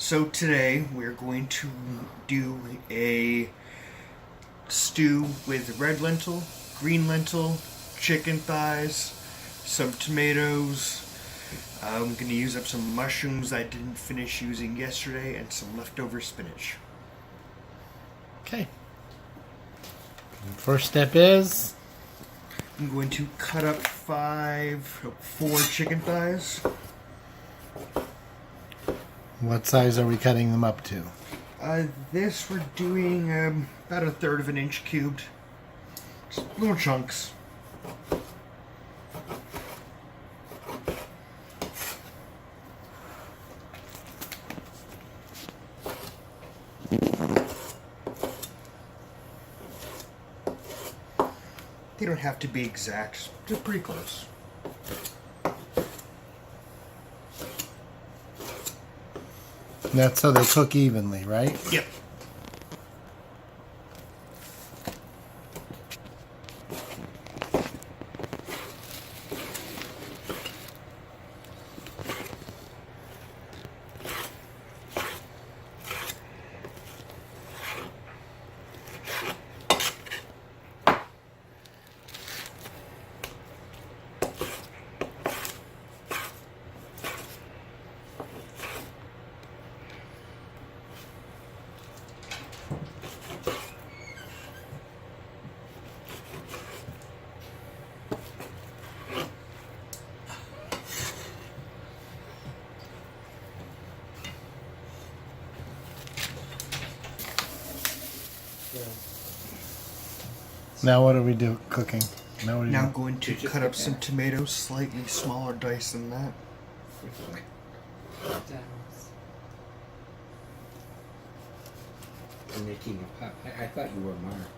So today we're going to do a stew with red lentil, green lentil, chicken thighs, some tomatoes. I'm going to use up some mushrooms I didn't finish using yesterday and some leftover spinach. Okay. First step is I'm going to cut up four chicken thighs. what size are we cutting them up to? This we're doing about 1/3 of an inch cubed. Just little chunks. They don't have to be exact, just pretty close. That's so they cook evenly, right? Yep. Now what are we cooking? Now I'm going to cut up some tomatoes, slightly smaller dice than that. You're making a pup. I thought you were Mark.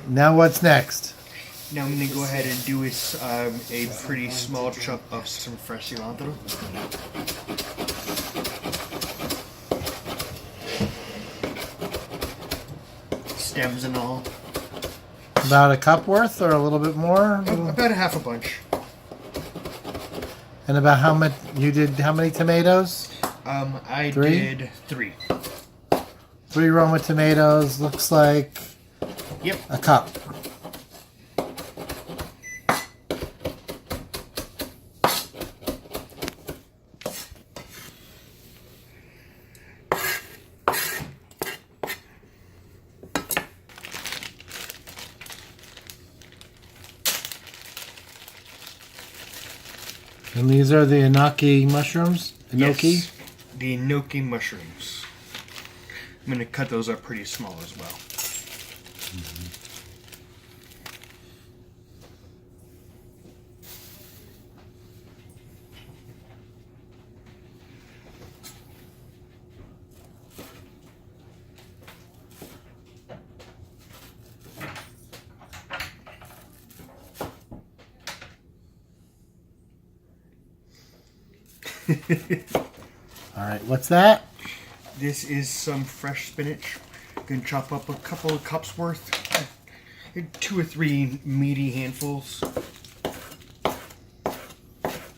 Now what's next? Now I'm going to go ahead and do a pretty small chunk of some fresh cilantro. Stems and all. About a cup worth or a little bit more? About a half a bunch. And about how much you did? How many tomatoes? I Three? did 3. 3 Roma tomatoes. Looks like Yep. a cup. And these are the Enoki mushrooms? Enoki? Yes, the Enoki mushrooms. I'm going to cut those up pretty small as well. All right, what's that? This is some fresh spinach. I'm going to chop up a couple of cups worth. 2 or 3 meaty handfuls.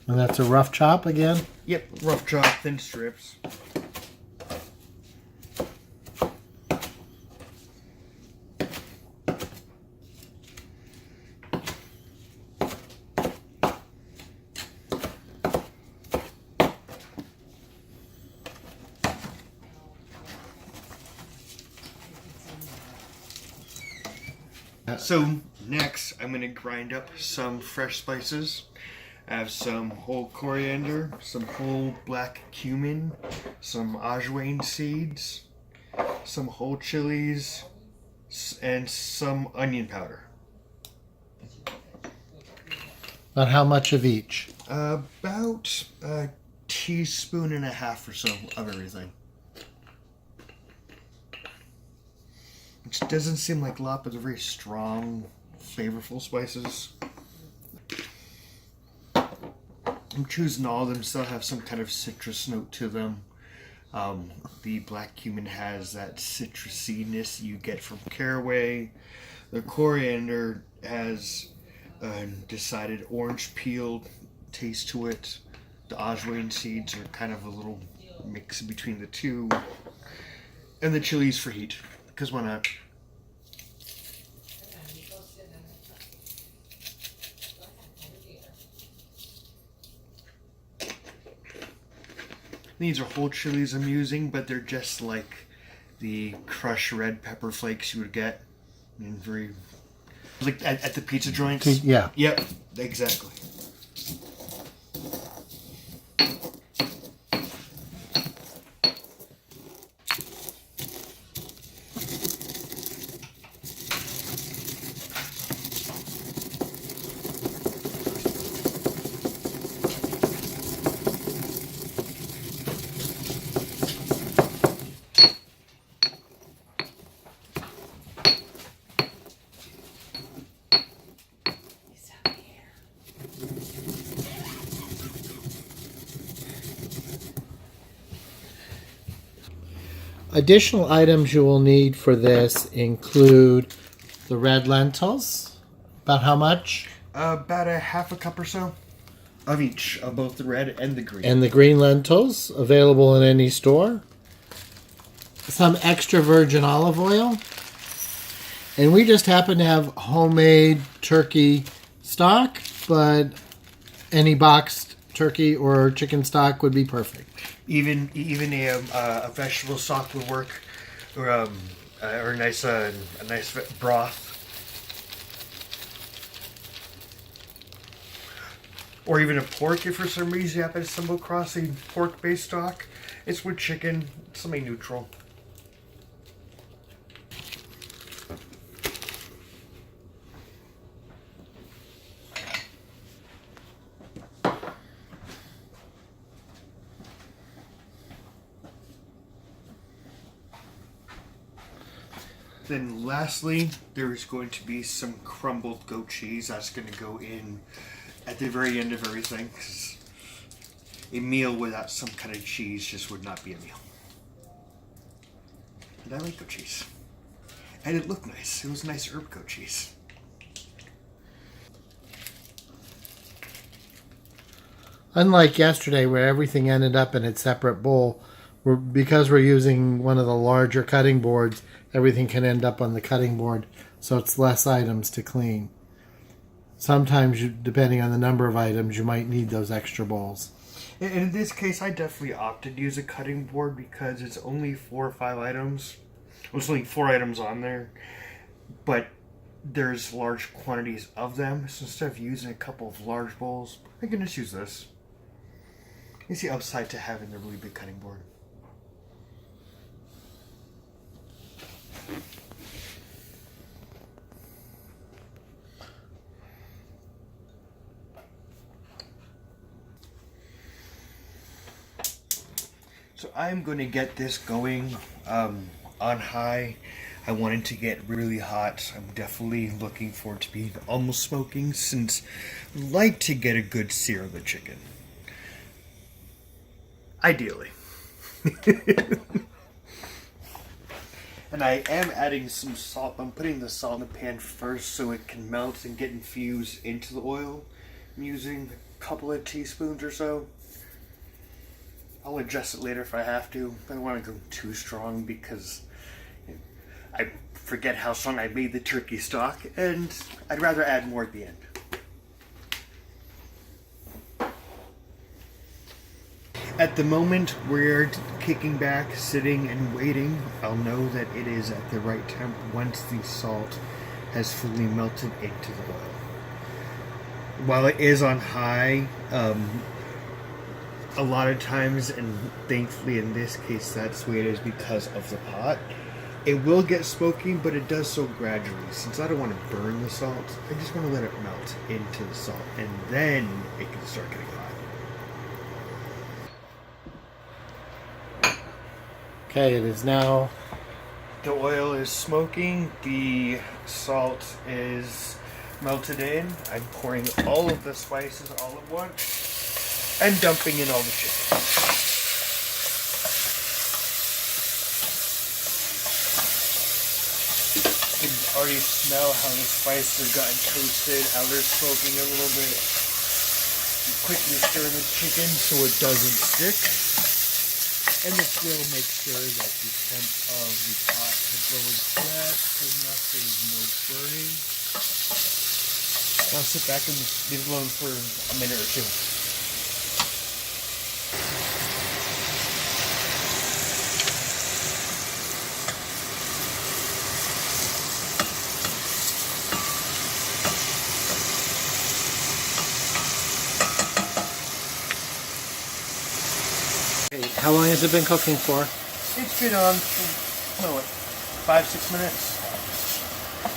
And that's a rough chop again? Yep, rough chop, thin strips. So next, I'm going to grind up some fresh spices. I have some whole coriander, some whole black cumin, some Ajwain seeds, some whole chilies, and some onion powder. About how much of each? About a teaspoon and a half or so of everything. Which doesn't seem like a lot, but they're very strong, flavorful spices. I'm choosing all of them, still have some kind of citrus note to them. The black cumin has that citrusiness you get from Caraway. The coriander has a decided orange peel taste to it. The Ajwain seeds are kind of a little mix between the two. And the chilies for heat, because why not? These are whole chilies I'm using, but they're just like the crushed red pepper flakes you would get in very, like at the pizza joints. Yeah. Yep, exactly. Additional items you will need for this include the red lentils. About how much? About a half a cup or so of each, of both the red and the green. And the green lentils, available in any store. Some extra virgin olive oil. And we just happen to have homemade turkey stock, but any boxed turkey or chicken stock would be perfect. Even a vegetable stock would work, or a nice broth, or even a pork. If for some reason you happen to stumble across a pork-based stock, it's with chicken, something neutral. Then lastly, there is going to be some crumbled goat cheese. That's going to go in at the very end of everything. 'Cause a meal without some kind of cheese just would not be a meal. And I like goat cheese. And it looked nice. It was nice herb goat cheese. Unlike yesterday where everything ended up in its separate bowl, because we're using one of the larger cutting boards, everything can end up on the cutting board, so it's less items to clean. Sometimes, depending on the number of items, you might need those extra bowls. And in this case, I definitely opted to use a cutting board because it's only 4 or 5 items. There's only 4 items on there, but there's large quantities of them. So instead of using a couple of large bowls, I can just use this. It's the upside to having the really big cutting board. So I'm going to get this going on high. I want it to get really hot. I'm definitely looking for it to be almost smoking, since I like to get a good sear of the chicken. Ideally. And I am adding some salt. I'm putting the salt in the pan first so it can melt and get infused into the oil. I'm using a couple of teaspoons or so. I'll adjust it later if I have to. I don't want to go too strong because I forget how strong I made the turkey stock, and I'd rather add more at the end. At the moment we're kicking back, sitting and waiting, I'll know that it is at the right temp once the salt has fully melted into the oil. While it is on high, a lot of times, and thankfully in this case that's the way it is because of the pot, it will get smoky, but it does so gradually. Since I don't want to burn the salt, I just want to let it melt into the salt, and then it can start getting hot. Okay, it is now. The oil is smoking, the salt is melted in. I'm pouring all of the spices all at once and dumping in all the chicken. already smell how the spices have gotten toasted, how they're smoking a little bit. You quickly stir the chicken so it doesn't stick. And this will make sure that the temp of the pot is lowered just enough so there's no burning. I'll sit back and leave it alone for a minute or two. How long has it been cooking for? It's been on for, 5-6 minutes.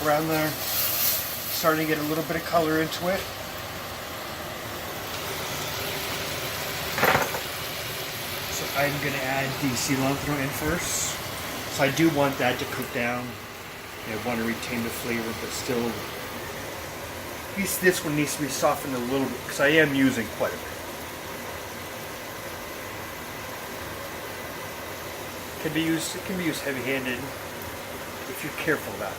Around there. Starting to get a little bit of color into it. So I'm going to add the cilantro in first. So I do want that to cook down. I want to retain the flavor, but still, at least this one needs to be softened a little bit because I am using quite a bit. It can be used heavy-handed if you're careful about it.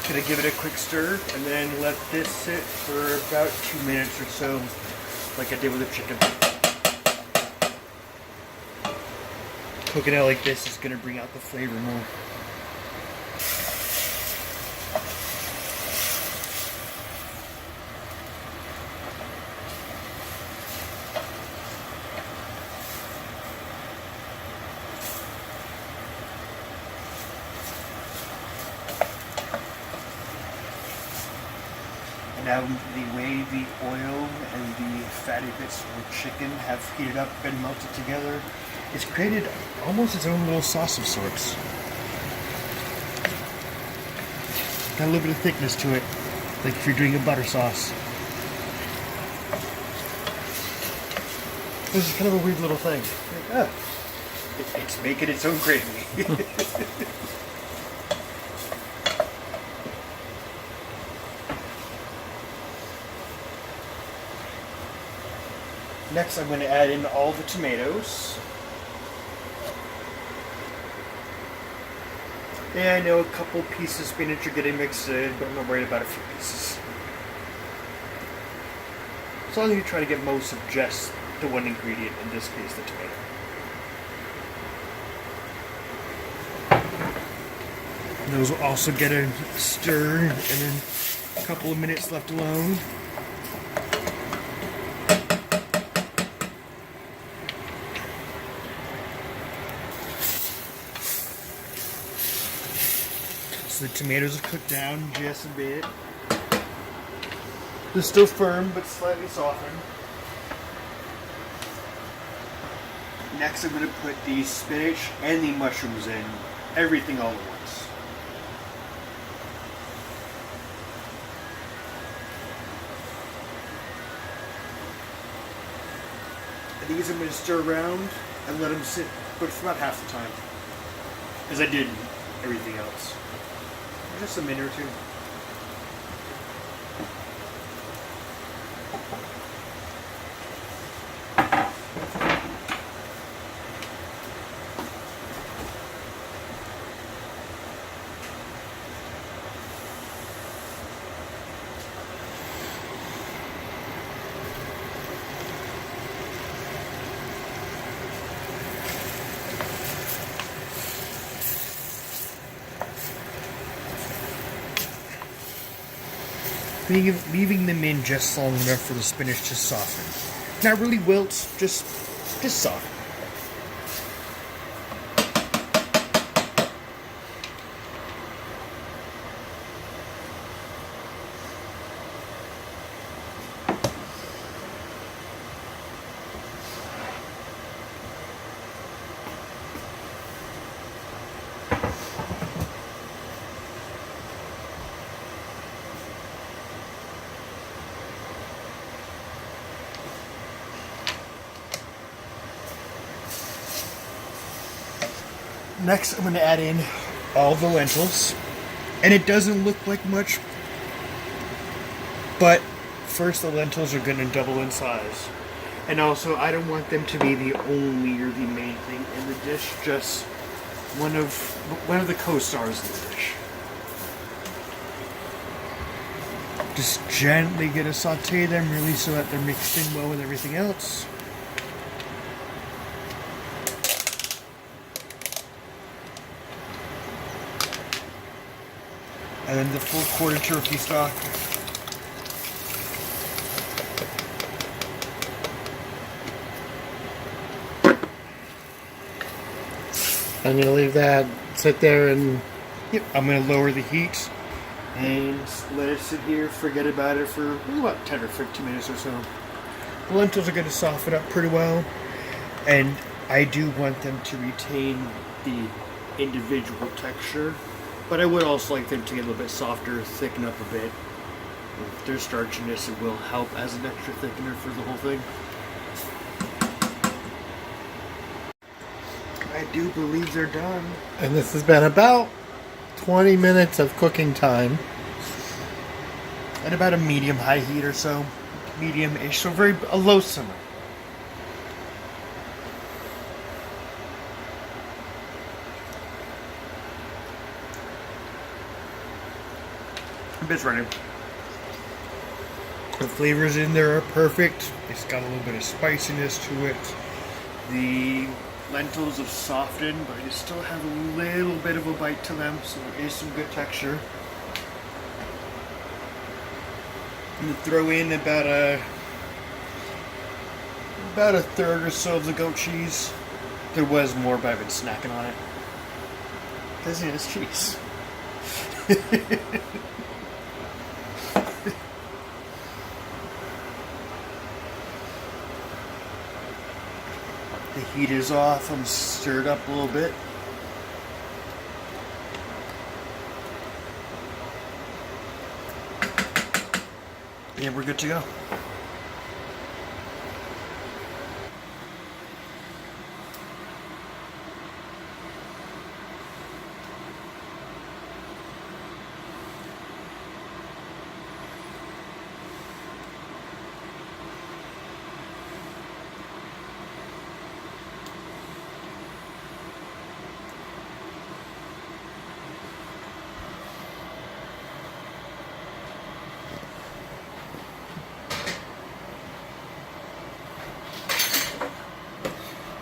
Gonna give it a quick stir and then let this sit for about 2 minutes or so, like I did with the chicken. Cooking it like this is gonna bring out the flavor more. Now the way the oil and the fatty bits of the chicken have heated up and melted together, it's created almost its own little sauce of sorts. Got a little bit of thickness to it, like if you're doing a butter sauce. This is kind of a weird little thing. Like, it's making its own gravy. Next, I'm going to add in all the tomatoes. Yeah, I know a couple pieces of spinach are getting mixed in, but I'm not worried about a few pieces. As long as you try to get most of just the one ingredient, in this case, the tomato. Those will also get a stir and then a couple of minutes left alone. So the tomatoes have cooked down just a bit. They're still firm, but slightly softened. Next, I'm going to put the spinach and the mushrooms in. Everything all at once. And these I'm going to stir around and let them sit, but for about half the time. As I did everything else. Just a minute or two. Leaving them in just long enough for the spinach to soften. Not really wilt, just soften. Next, I'm going to add in all the lentils. And it doesn't look like much, but first the lentils are going to double in size. And also, I don't want them to be the only or the main thing in the dish, just one of the co-stars in the dish. Just gently gonna saute them, really, so that they're mixed in well with everything else. And then the full quarter turkey stock. I'm gonna leave that sit there and Yep, I'm gonna lower the heat and let it sit here, forget about it for about 10 or 15 minutes or so. The lentils are gonna soften up pretty well, and I do want them to retain the individual texture, but I would also like them to get a little bit softer, thicken up a bit. If there's starchiness, it will help as an extra thickener for the whole thing. I do believe they're done. and this has been about 20 minutes of cooking time. At about a medium-high heat or so. Medium-ish, so a low simmer. It's ready. The flavors in there are perfect. It's got a little bit of spiciness to it. The lentils have softened, but they still have a little bit of a bite to them, so there is some good texture. I'm going to throw in about a third or so of the goat cheese. There was more, but I've been snacking on it. Because it's cheese. The heat is off. I'm stirred up a little bit. And we're good to go.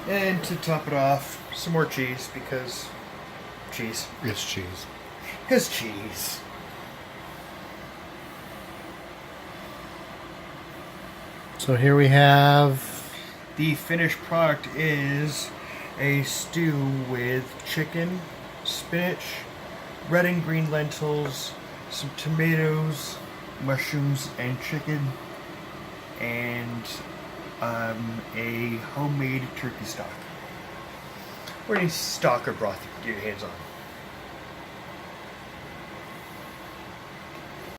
And to top it off, some more cheese because cheese. It's cheese. Because cheese. So here we have The finished product is a stew with chicken, spinach, red and green lentils, some tomatoes, mushrooms, and chicken, and a homemade turkey stock. Or any stock or broth you can get your hands on.